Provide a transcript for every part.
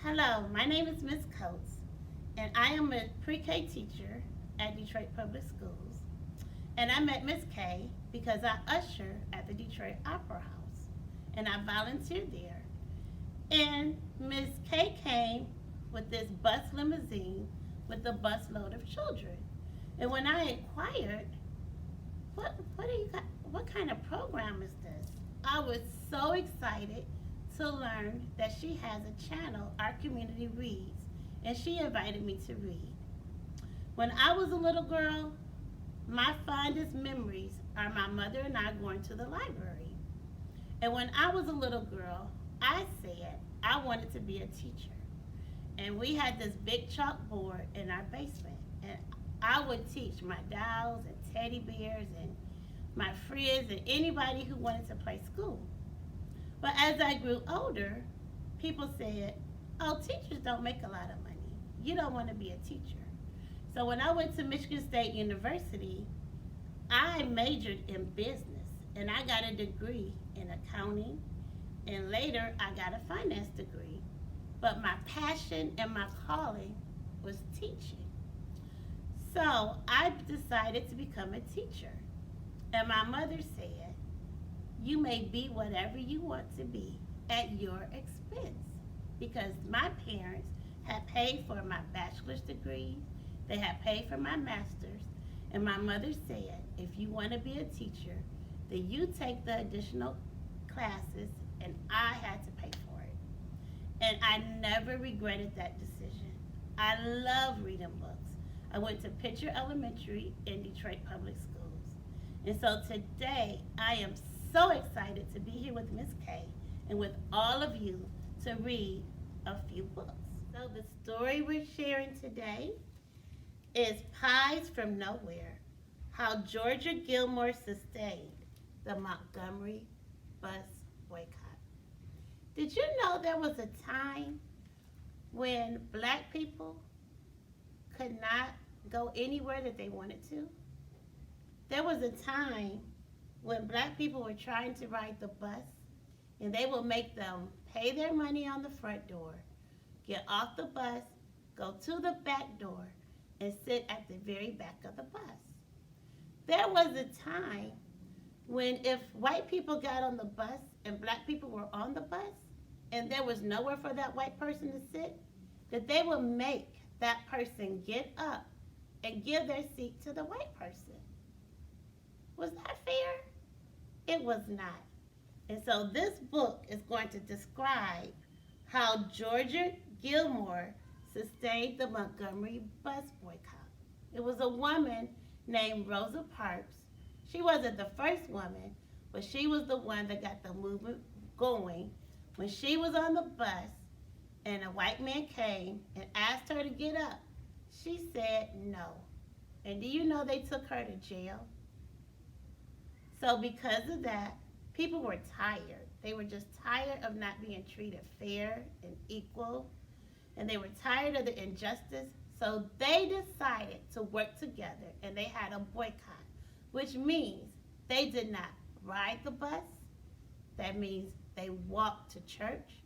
Hello, my name is Miss Coates, and I am a pre-K teacher at Detroit Public Schools. And I met Miss K because I usher at the Detroit Opera House, and I volunteered there. And Miss K came with this bus limousine with a busload of children. And when I inquired, what do you got? What kind of program is this? I was so excited to learn that she has a channel, Our Community Reads, and she invited me to read. When I was a little girl, my fondest memories are my mother and I going to the library. And when I was a little girl, I said I wanted to be a teacher. And we had this big chalkboard in our basement. And I would teach my dolls and teddy bears and my friends and anybody who wanted to play school. But as I grew older, people said, oh, teachers don't make a lot of money. You don't want to be a teacher. So when I went to Michigan State University, I majored in business and I got a degree in accounting, and later I got a finance degree. But my passion and my calling was teaching. So I decided to become a teacher. And my mother said, you may be whatever you want to be at your expense. Because my parents had paid for my bachelor's degree, they had paid for my master's, and my mother said, if you want to be a teacher, then you take the additional classes, and I had to pay for it. And I never regretted that decision. I love reading books. I went to Pitcher Elementary in Detroit Public Schools. And so today, I am so excited to be here with Miss K and with all of you to read a few books. So the story we're sharing today is Pies from Nowhere, How Georgia Gilmore Sustained the Montgomery Bus Boycott. Did you know there was a time when black people could not go anywhere that they wanted to? There was a time when black people were trying to ride the bus, and they would make them pay their money on the front door, get off the bus, go to the back door, and sit at the very back of the bus. There was a time when if white people got on the bus and black people were on the bus, and there was nowhere for that white person to sit, that they would make that person get up and give their seat to the white person. Was that fair? It was not. And so this book is going to describe how Georgia Gilmore sustained the Montgomery bus boycott. It was a woman named Rosa Parks. She wasn't the first woman, but she was the one that got the movement going. When she was on the bus and a white man came and asked her to get up, she said no. And do you know they took her to jail? So because of that, people were tired. They were just tired of not being treated fair and equal. And they were tired of the injustice. So they decided to work together, and they had a boycott, which means they did not ride the bus. That means they walked to church,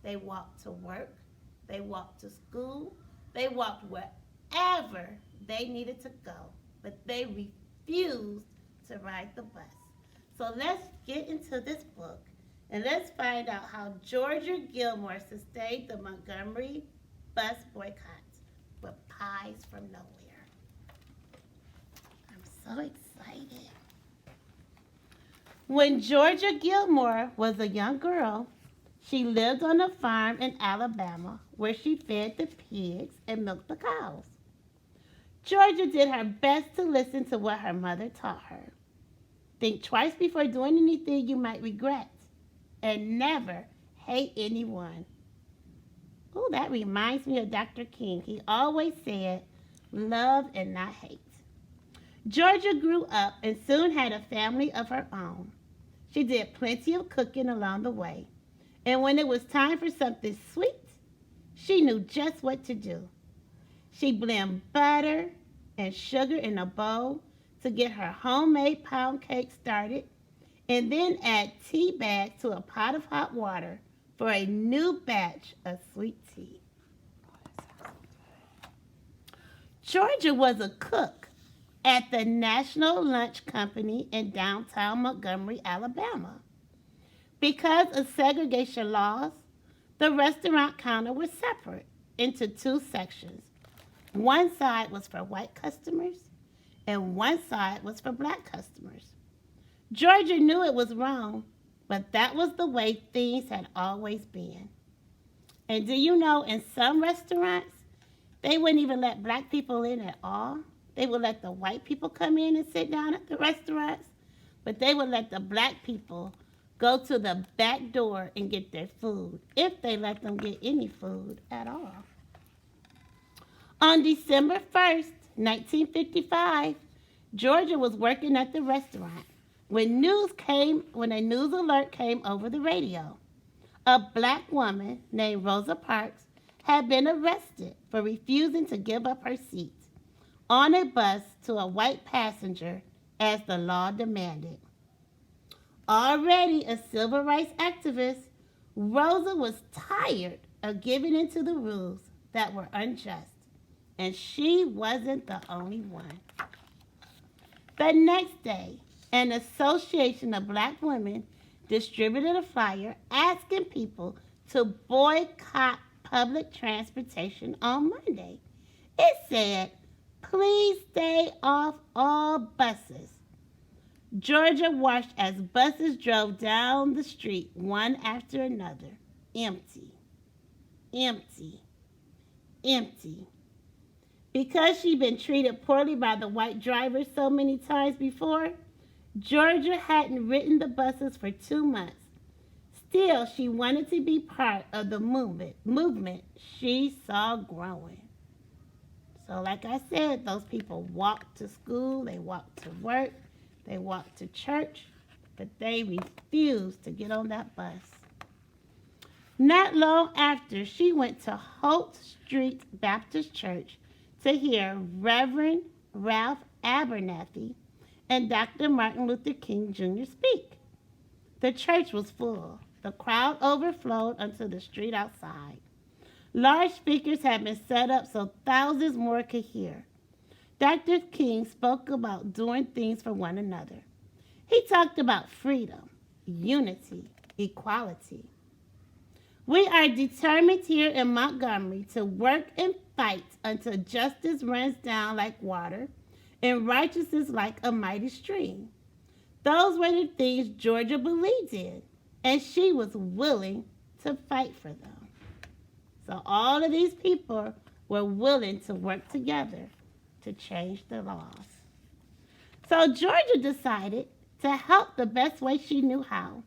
they walked to work, they walked to school, they walked wherever they needed to go, but they refused to ride the bus. So let's get into this book and let's find out how Georgia Gilmore sustained the Montgomery bus boycott with Pies from Nowhere. I'm so excited. When Georgia Gilmore was a young girl, she lived on a farm in Alabama where she fed the pigs and milked the cows. Georgia did her best to listen to what her mother taught her. Think twice before doing anything you might regret, and never hate anyone. Oh, that reminds me of Dr. King. He always said, love and not hate. Georgia grew up and soon had a family of her own. She did plenty of cooking along the way, and when it was time for something sweet, she knew just what to do. She blended butter and sugar in a bowl to get her homemade pound cake started, and then add tea bags to a pot of hot water for a new batch of sweet tea. Georgia was a cook at the National Lunch Company in downtown Montgomery, Alabama. Because of segregation laws, the restaurant counter was separate into two sections. One side was for white customers, and one side was for black customers. Georgia knew it was wrong, but that was the way things had always been. And do you know, in some restaurants, they wouldn't even let black people in at all. They would let the white people come in and sit down at the restaurants, but they would let the black people go to the back door and get their food, if they let them get any food at all. On December 1st, 1955, Georgia was working at the restaurant when a news alert came over the radio. A black woman named Rosa Parks had been arrested for refusing to give up her seat on a bus to a white passenger as the law demanded. Already a civil rights activist, Rosa was tired of giving in to the rules that were unjust, and she wasn't the only one. The next day, an association of black women distributed a flyer asking people to boycott public transportation on Monday. It said, "Please stay off all buses." Georgia watched as buses drove down the street one after another, empty, empty, empty. Because she'd been treated poorly by the white drivers so many times before, Georgia hadn't ridden the buses for 2 months. Still, she wanted to be part of the movement she saw growing. So like I said, those people walked to school, they walked to work, they walked to church, but they refused to get on that bus. Not long after, she went to Holt Street Baptist Church to hear Reverend Ralph Abernathy and Dr. Martin Luther King Jr. speak. The church was full. The crowd overflowed onto the street outside. Large speakers had been set up so thousands more could hear. Dr. King spoke about doing things for one another. He talked about freedom, unity, equality. We are determined here in Montgomery to work and fight until justice runs down like water and righteousness like a mighty stream. Those were the things Georgia believed in, and she was willing to fight for them. So all of these people were willing to work together to change the laws. So Georgia decided to help the best way she knew how.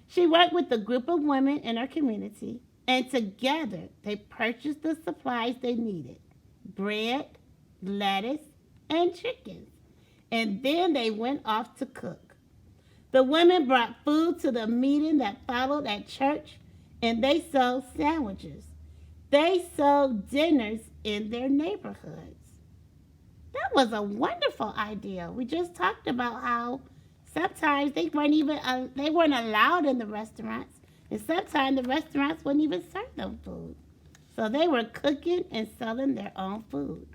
She worked with a group of women in her community, and together they purchased the supplies they needed: bread, lettuce, and chickens. And then they went off to cook. The women brought food to the meeting that followed at church, and they sold sandwiches. They sold dinners in their neighborhoods. That was a wonderful idea. We just talked about how sometimes they weren't allowed in the restaurants, and sometimes the restaurants wouldn't even serve them food. So they were cooking and selling their own food.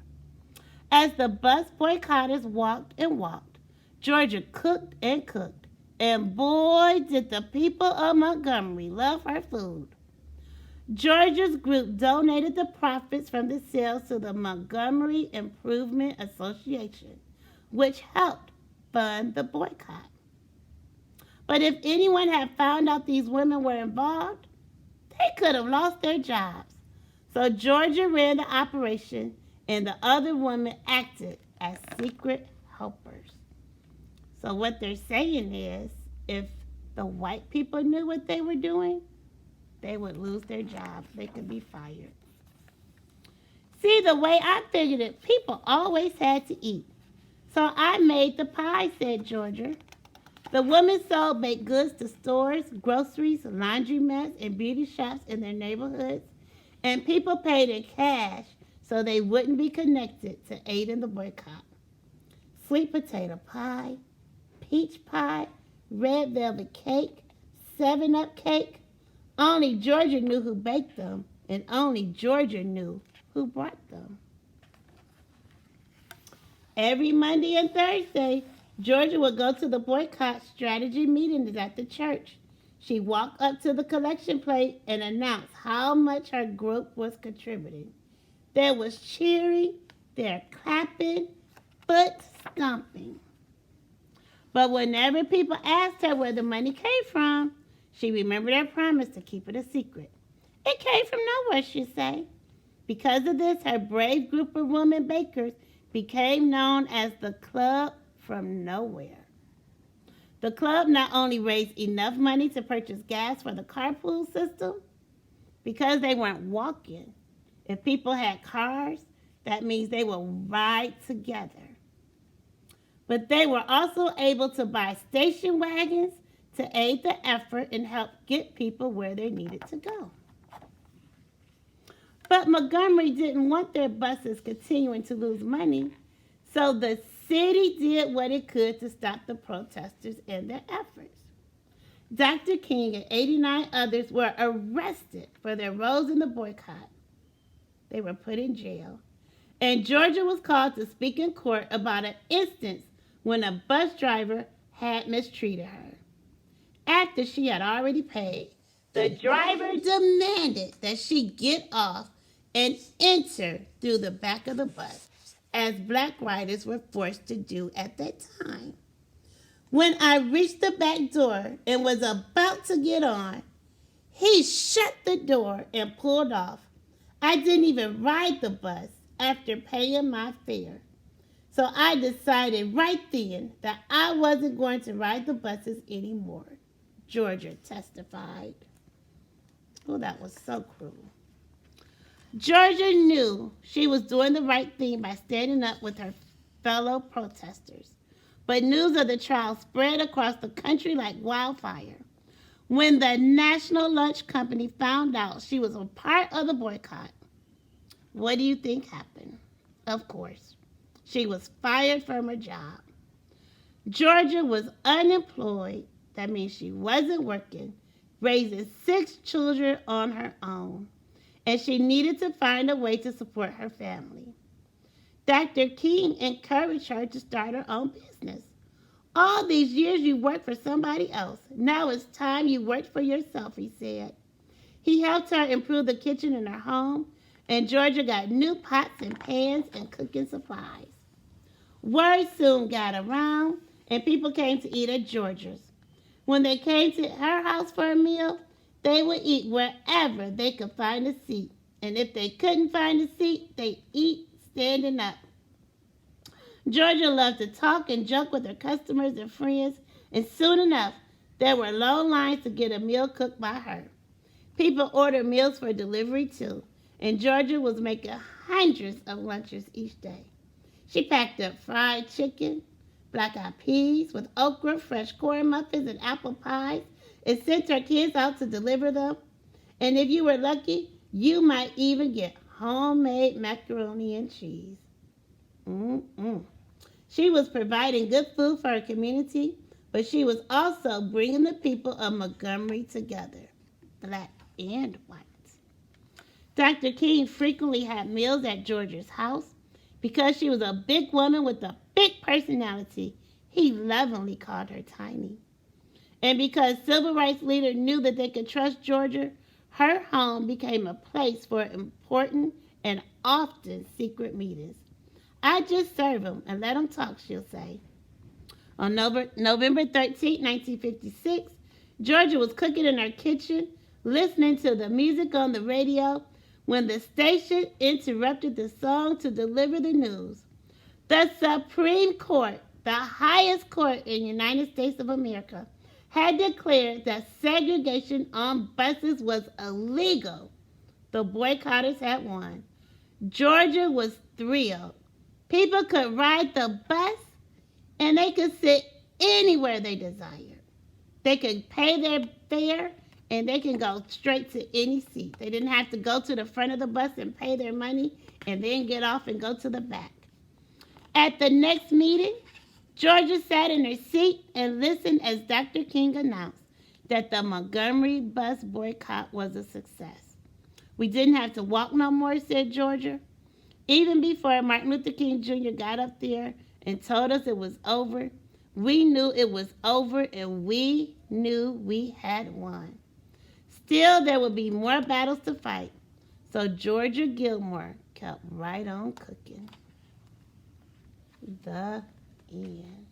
As the bus boycotters walked and walked, Georgia cooked and cooked, and boy, did the people of Montgomery love her food. Georgia's group donated the profits from the sales to the Montgomery Improvement Association, which helped fund the boycott. But if anyone had found out these women were involved, they could have lost their jobs. So Georgia ran the operation, and the other women acted as secret helpers. So what they're saying is, if the white people knew what they were doing, they would lose their jobs. They could be fired. See, the way I figured it, people always had to eat. So I made the pie, said Georgia. The women sold baked goods to stores, groceries, laundromats, and beauty shops in their neighborhoods, and people paid in cash so they wouldn't be connected to aid in the boycott. Sweet potato pie, peach pie, red velvet cake, 7-Up cake. Only Georgia knew who baked them, and only Georgia knew who brought them. Every Monday and Thursday, Georgia would go to the boycott strategy meetings at the church. She walked up to the collection plate and announced how much her group was contributing. There was cheering, there clapping, foot stomping. But whenever people asked her where the money came from, she remembered her promise to keep it a secret. It came from nowhere, she'd say. Because of this, her brave group of women bakers became known as the Club from Nowhere. The club not only raised enough money to purchase gas for the carpool system, because they weren't walking. If people had cars, that means they would ride together. But they were also able to buy station wagons to aid the effort and help get people where they needed to go. But Montgomery didn't want their buses continuing to lose money, so the city did what it could to stop the protesters and their efforts. Dr. King and 89 others were arrested for their roles in the boycott. They were put in jail, and Georgia was called to speak in court about an instance when a bus driver had mistreated her. After she had already paid, the driver demanded that she get off and enter through the back of the bus, as black riders were forced to do at that time. When I reached the back door and was about to get on, he shut the door and pulled off. I didn't even ride the bus after paying my fare. So I decided right then that I wasn't going to ride the buses anymore, Georgia testified. Oh, that was so cruel. Georgia knew she was doing the right thing by standing up with her fellow protesters. But news of the trial spread across the country like wildfire. When the National Lunch Company found out she was a part of the boycott, what do you think happened? Of course, she was fired from her job. Georgia was unemployed. That means she wasn't working, raising 6 children on her own, and she needed to find a way to support her family. Dr. King encouraged her to start her own business. All these years you worked for somebody else. Now it's time you worked for yourself, he said. He helped her improve the kitchen in her home, and Georgia got new pots and pans and cooking supplies. Word soon got around, and people came to eat at Georgia's. When they came to her house for a meal, they would eat wherever they could find a seat. And if they couldn't find a seat, they'd eat standing up. Georgia loved to talk and joke with her customers and friends, and soon enough, there were long lines to get a meal cooked by her. People ordered meals for delivery too, and Georgia was making hundreds of lunches each day. She packed up fried chicken, black-eyed peas with okra, fresh corn muffins, and apple pies, and sent her kids out to deliver them. And if you were lucky, you might even get homemade macaroni and cheese. She was providing good food for her community, but she was also bringing the people of Montgomery together, black and white. Dr. King frequently had meals at Georgia's house. Because she was a big woman with a big personality, he lovingly called her Tiny. And because civil rights leaders knew that they could trust Georgia, her home became a place for important and often secret meetings. I just serve them and let them talk, she'll say. On November 13, 1956, Georgia was cooking in her kitchen, listening to the music on the radio, when the station interrupted the song to deliver the news. The Supreme Court, the highest court in the United States of America, had declared that segregation on buses was illegal. The boycotters had won. Georgia was thrilled. People could ride the bus, and they could sit anywhere they desired. They could pay their fare, and they can go straight to any seat. They didn't have to go to the front of the bus and pay their money and then get off and go to the back. At the next meeting, Georgia sat in her seat and listened as Dr. King announced that the Montgomery bus boycott was a success. We didn't have to walk no more, said Georgia. Even before Martin Luther King Jr. got up there and told us it was over, we knew it was over and we knew we had won. Still, there would be more battles to fight, so Georgia Gilmore kept right on cooking. The end.